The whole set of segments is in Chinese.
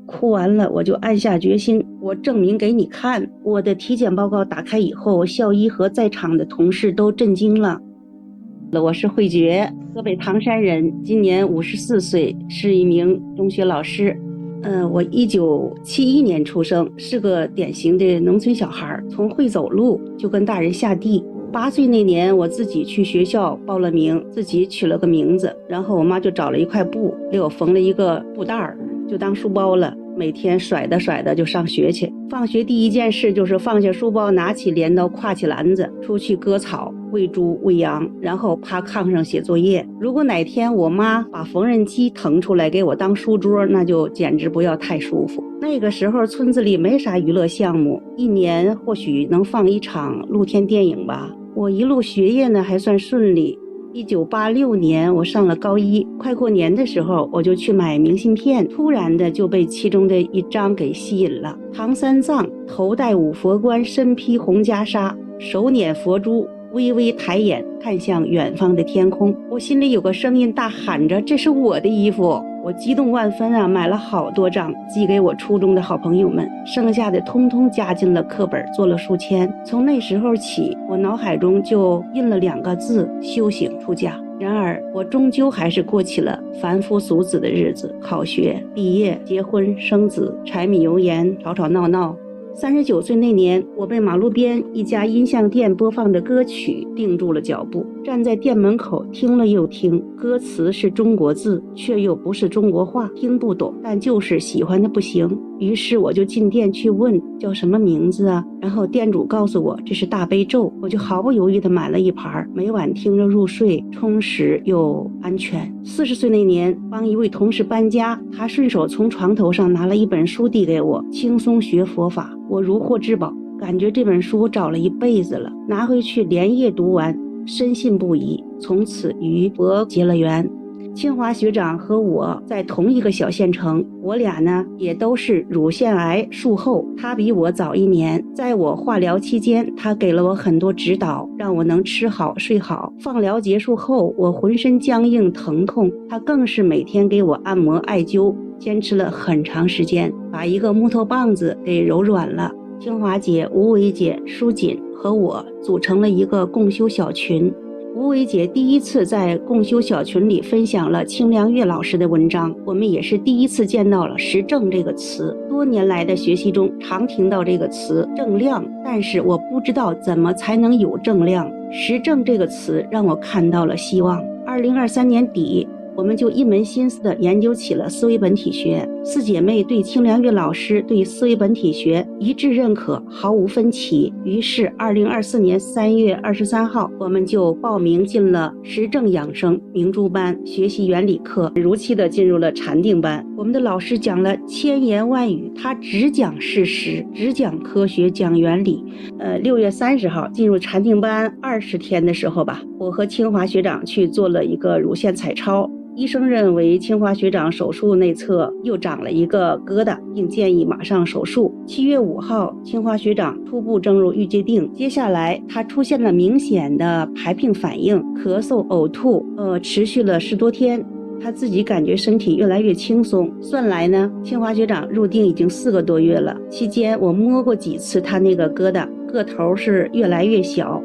哭完了，我就暗下决心，我证明给你看。我的体检报告打开以后，校医和在场的同事都震惊了。我是慧觉，河北唐山人，今年54岁，是一名中学老师。我1971年出生，是个典型的农村小孩，从会走路就跟大人下地。8岁那年，我自己去学校报了名，自己取了个名字，然后我妈就找了一块布，给我缝了一个布袋儿，就当书包了。每天甩的就上学去。放学第一件事就是放下书包，拿起镰刀，挎起篮子，出去割草、喂猪、喂羊，然后趴炕上写作业。如果哪天我妈把缝纫机腾出来给我当书桌，那就简直不要太舒服。那个时候村子里没啥娱乐项目，一年或许能放一场露天电影吧。我一路学业呢还算顺利。1986年我上了高一，快过年的时候我就去买明信片，突然的就被其中的一张给吸引了。唐三藏头戴五佛冠，身披红袈裟，手捻佛珠，微微抬眼看向远方的天空。我心里有个声音大喊着，这是我的衣服。我激动万分啊，买了好多张寄给我初中的好朋友们，剩下的通通加进了课本，做了书签。从那时候起，我脑海中就印了2个字：修行出家。然而我终究还是过起了凡夫俗子的日子，考学、毕业、结婚、生子，柴米油盐，吵吵闹闹。39岁那年，我被马路边一家音像店播放的歌曲定住了脚步，站在店门口听了又听，歌词是中国字，却又不是中国话，听不懂，但就是喜欢的不行。于是我就进店去问叫什么名字啊，然后店主告诉我这是大悲咒，我就毫不犹豫地买了一盘，每晚听着入睡，充实又安全。40岁那年，帮一位同事搬家，他顺手从床头上拿了一本书递给我，轻松学佛法。我如获至宝，感觉这本书找了一辈子了，拿回去连夜读完，深信不疑，从此与佛结了缘。清华学长和我在同一个小县城，我俩呢也都是乳腺癌术后，他比我早1年。在我化疗期间，他给了我很多指导，让我能吃好睡好。放疗结束后，我浑身僵硬疼痛，他更是每天给我按摩艾灸，坚持了很长时间，把一个木头棒子给柔软了。清华姐、吴伟姐、舒锦和我组成了一个共修小群。吴伟姐第一次在共修小群里分享了清凉月老师的文章，我们也是第一次见到了实证这个词。多年来的学习中常听到这个词正量，但是我不知道怎么才能有正量。实证这个词让我看到了希望。2023年底，我们就一门心思地研究起了思维本体学。4姐妹对清凉月老师对思维本体学一致认可，毫无分歧。于是2024年3月23号，我们就报名进了实证养生明珠班，学习原理课，如期的进入了禅定班。我们的老师讲了千言万语，他只讲事实，只讲科学，讲原理。6月30号进入禅定班20天的时候吧，我和清华学长去做了一个乳腺彩超。医生认为清华学长手术内侧又长了一个疙瘩，并建议马上手术。7月5号，清华学长初步正入预界定，接下来他出现了明显的排病反应，咳嗽、呕吐，持续了10多天。他自己感觉身体越来越轻松。算来呢，清华学长入定已经4个多月了。期间我摸过几次他那个疙瘩，个头是越来越小，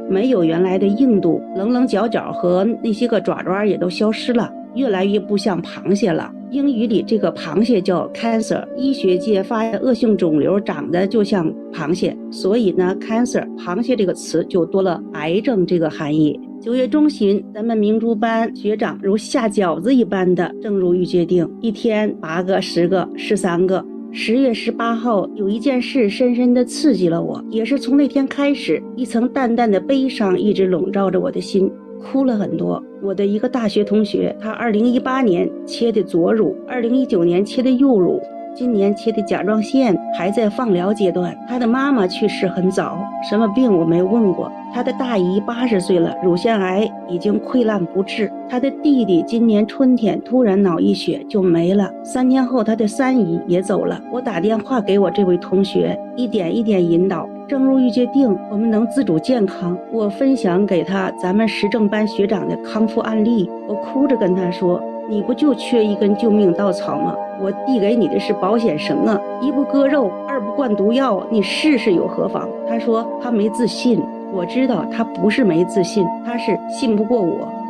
没有原来的硬度，棱角和那些个爪也都消失了，越来越不像螃蟹了。英语里这个螃蟹叫 cancer， 医学界发现恶性肿瘤长得就像螃蟹，所以呢 cancer 螃蟹这个词就多了癌症这个含义。9月中旬，咱们明珠班学长如下饺子一般的正入预界定，一天8个、10个、13个。10月18号，有一件事深深地刺激了我，也是从那天开始，一层淡淡的悲伤一直笼罩着我的心，哭了很多。我的一个大学同学，他2018年切的左乳，2019年切的右乳，今年切的甲状腺，还在放疗阶段。他的妈妈去世很早，什么病我没问过。他的大姨80岁了，乳腺癌已经溃烂不治。他的弟弟今年春天突然脑溢血就没了。3年后他的3姨也走了。我打电话给我这位同学，一点一点引导，正入预界定，我们能自主健康。我分享给他咱们实证班学长的康复案例，我哭着跟他说，你不就缺一根救命稻草吗？我递给你的是保险绳啊，一不割肉，二不灌毒药，你试试有何妨？他说他没自信。我知道他不是没自信，他是信不过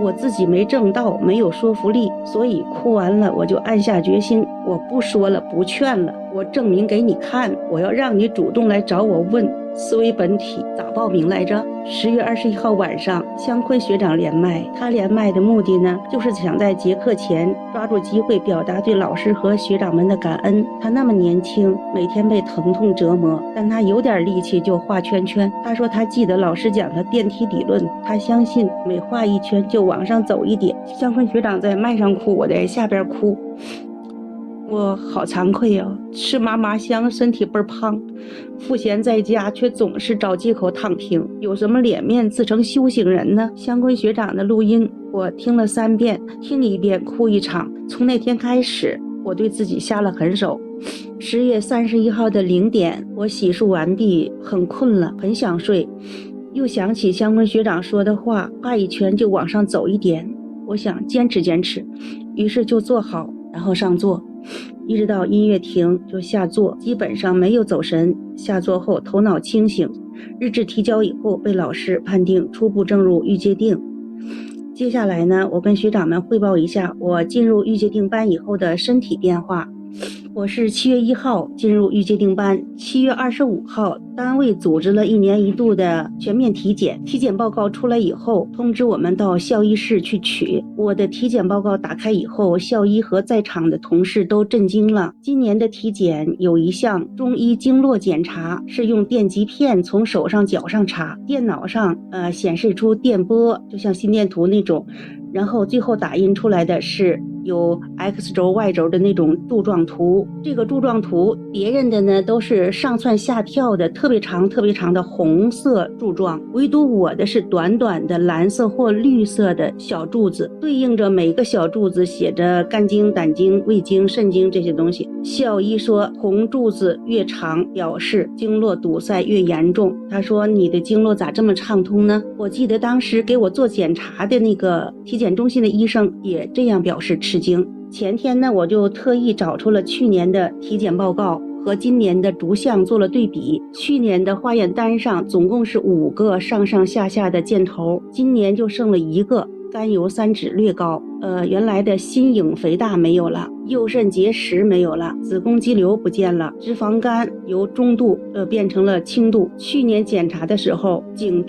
我自己没正道，没有说服力，所以哭完了我就暗下决心，我不说了，不劝了，我证明给你看，我要让你主动来找我问思维本体咋报名来着？10月21号晚上，香坤学长连麦，他连麦的目的呢，就是想在结课前抓住机会表达对老师和学长们的感恩。他那么年轻，每天被疼痛折磨，但他有点力气就画圈圈。他说他记得老师讲的电梯理论，他相信每画一圈就往上走一点。香坤学长在麦上哭，我在下边哭。我好惭愧啊，吃嘛嘛香，身体倍儿胖，赋闲在家却总是找借口躺平，有什么脸面自称修行人呢？香坤学长的录音我听了3遍，听一遍哭一场。从那天开始，我对自己下了狠手。10月31号的0点，我洗漱完毕，很困了，很想睡，又想起香坤学长说的话，画一圈就往上走一点。我想坚持坚持，于是就坐好，然后上座，一直到音乐停就下座，基本上没有走神。下座后头脑清醒，日志提交以后被老师判定初步正入预界定。接下来呢，我跟学长们汇报一下我进入预界定班以后的身体变化。我是7月1号进入预界定班，7月25号单位组织了1年1度的全面体检，体检报告出来以后，通知我们到校医室去取。我的体检报告打开以后，校医和在场的同事都震惊了。今年的体检有一项中医经络检查，是用电极片从手上脚上插，电脑上显示出电波，就像心电图那种，然后最后打印出来的是有 X 轴 Y 轴的那种柱状图。这个柱状图别人的呢都是上蹿下跳的特别长的红色柱状，唯独我的是短短的蓝色或绿色的小柱子，对应着每个小柱子写着肝经、胆经、胃经、肾经这些东西。校医说红柱子越长表示经络堵塞越严重。他说你的经络咋这么畅通呢？我记得当时给我做检查的那个体检中心的医生也这样表示吃惊。前天呢，我就特意找出了去年的体检报告和今年的逐项做了对比。去年的化验单上总共是5个上上下下的箭头，今年就剩了1个，甘油三酯略高。原来的心影肥大没有了，右肾结石没有了，子宫肌瘤不见了，脂肪肝由中度变成了轻度。去年检查的时候，检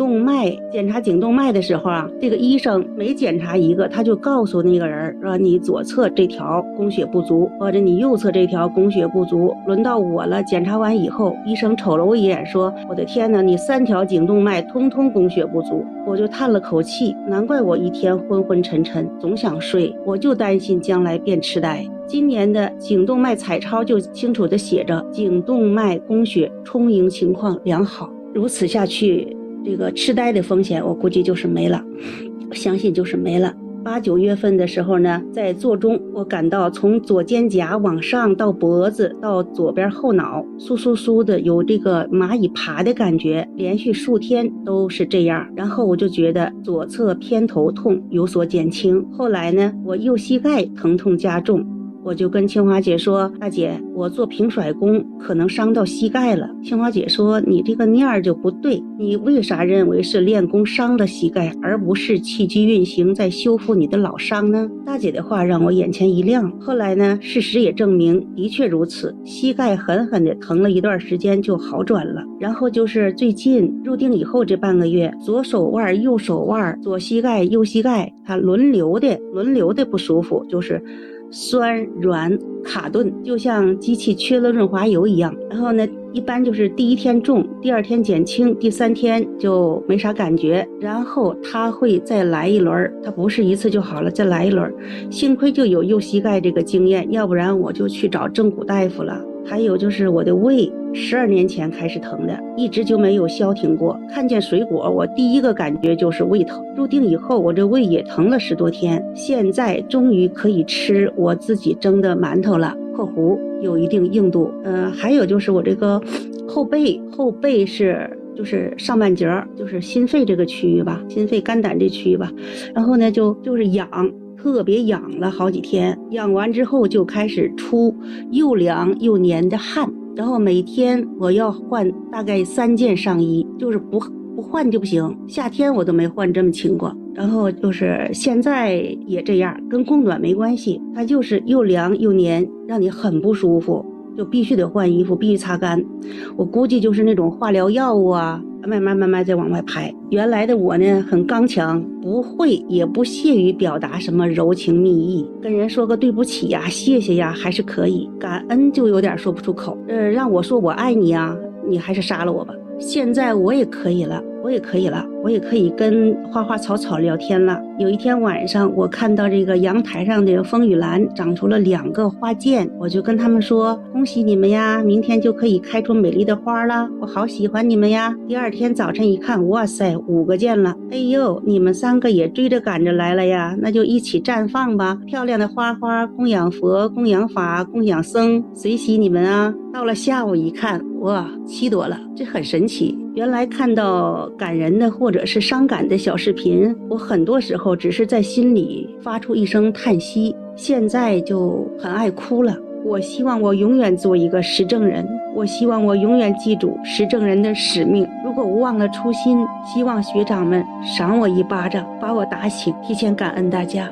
查颈动脉的时候啊，这个医生每检查一个，他就告诉那个人说你左侧这条供血不足，或者你右侧这条供血不足。轮到我了，检查完以后，医生瞅了我一眼说，我的天哪，你3条颈动脉通通供血不足。我就叹了口气，难怪我一天昏昏沉沉，总想睡，我就担心将来变痴呆。今年的颈动脉彩超就清楚地写着颈动脉供血充盈情况良好。如此下去，这个痴呆的风险我估计就是没了，相信就是没了。8、9月份的时候呢，在座中我感到从左肩胛往上到脖子到左边后脑酥酥酥的有这个蚂蚁爬的感觉，连续数天都是这样。然后我就觉得左侧偏头痛有所减轻，后来呢，我右膝盖疼痛加重，我就跟清华姐说，大姐，我做平甩功可能伤到膝盖了。清华姐说，你这个念儿就不对，你为啥认为是练功伤了膝盖，而不是气机运行在修复你的老伤呢？大姐的话让我眼前一亮。后来呢，事实也证明的确如此，膝盖狠狠地疼了一段时间就好转了。然后就是最近入定以后这半个月，左手腕、右手腕、左膝盖、右膝盖，它轮流的不舒服，就是酸软卡顿，就像机器缺了润滑油一样。然后呢，一般就是第1天重，第2天减轻，第3天就没啥感觉，然后它会再来一轮，它不是一次就好了，再来一轮。幸亏就有右膝盖这个经验，要不然我就去找正骨大夫了。还有就是我的胃12年前开始疼的，一直就没有消停过。看见水果，我第一个感觉就是胃疼。入定以后，我这胃也疼了10多天，现在终于可以吃我自己蒸的馒头了（括弧有一定硬度）。还有就是我这个后背是就是上半截，就是心肺这个区域吧，心肺肝胆这区域吧。然后呢，就是痒。特别痒了好几天，痒完之后就开始出又凉又黏的汗，然后每天我要换大概3件上衣，就是不换就不行，夏天我都没换这么勤过。然后就是现在也这样，跟供暖没关系，它就是又凉又黏，让你很不舒服，就必须得换衣服，必须擦干。我估计就是那种化疗药物啊，慢慢再往外排。原来的我呢很刚强，不会也不屑于表达什么柔情蜜意，跟人说个对不起呀、谢谢呀还是可以，感恩就有点说不出口。让我说我爱你啊，你还是杀了我吧。现在我也可以了，我也可以跟花花草草聊天了。有一天晚上，我看到这个阳台上的风雨兰长出了2个花剑，我就跟他们说：恭喜你们呀，明天就可以开出美丽的花了，我好喜欢你们呀。第二天早晨一看，哇塞，5个剑了，哎呦，你们3个也追着赶着来了呀，那就一起绽放吧。漂亮的花花供养佛，供养法，供养僧，随喜你们啊。到了下午一看，哇，7朵了，这很神奇。原来看到感人的或者是伤感的小视频，我很多时候只是在心里发出一声叹息，现在就很爱哭了。我希望我永远做一个实证人，我希望我永远记住实证人的使命。如果我忘了初心，希望学长们赏我一巴掌，把我打醒。提前感恩大家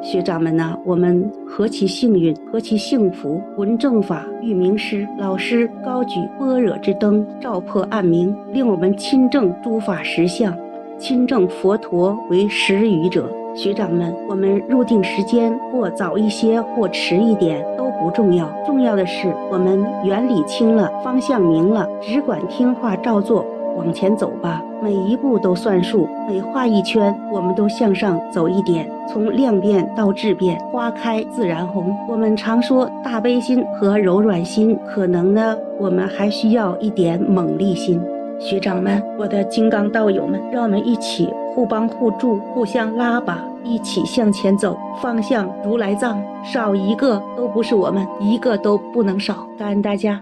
学长们呐，我们何其幸运，何其幸福！闻正法，遇名师，老师高举般若之灯，照破暗明，令我们亲证诸法实相，亲证佛陀为实语者。学长们，我们入定时间或早一些或迟一点都不重要，重要的是我们原理清了，方向明了，只管听话照做，往前走吧，每一步都算数，每画一圈我们都向上走一点，从量变到质变，花开自然红。我们常说大悲心和柔软心，可能呢我们还需要一点猛力心。学长们，我的金刚道友们，让我们一起互帮互助，互相拉拔，一起向前走，方向如来藏，少一个都不是我们，一个都不能少。感恩大家。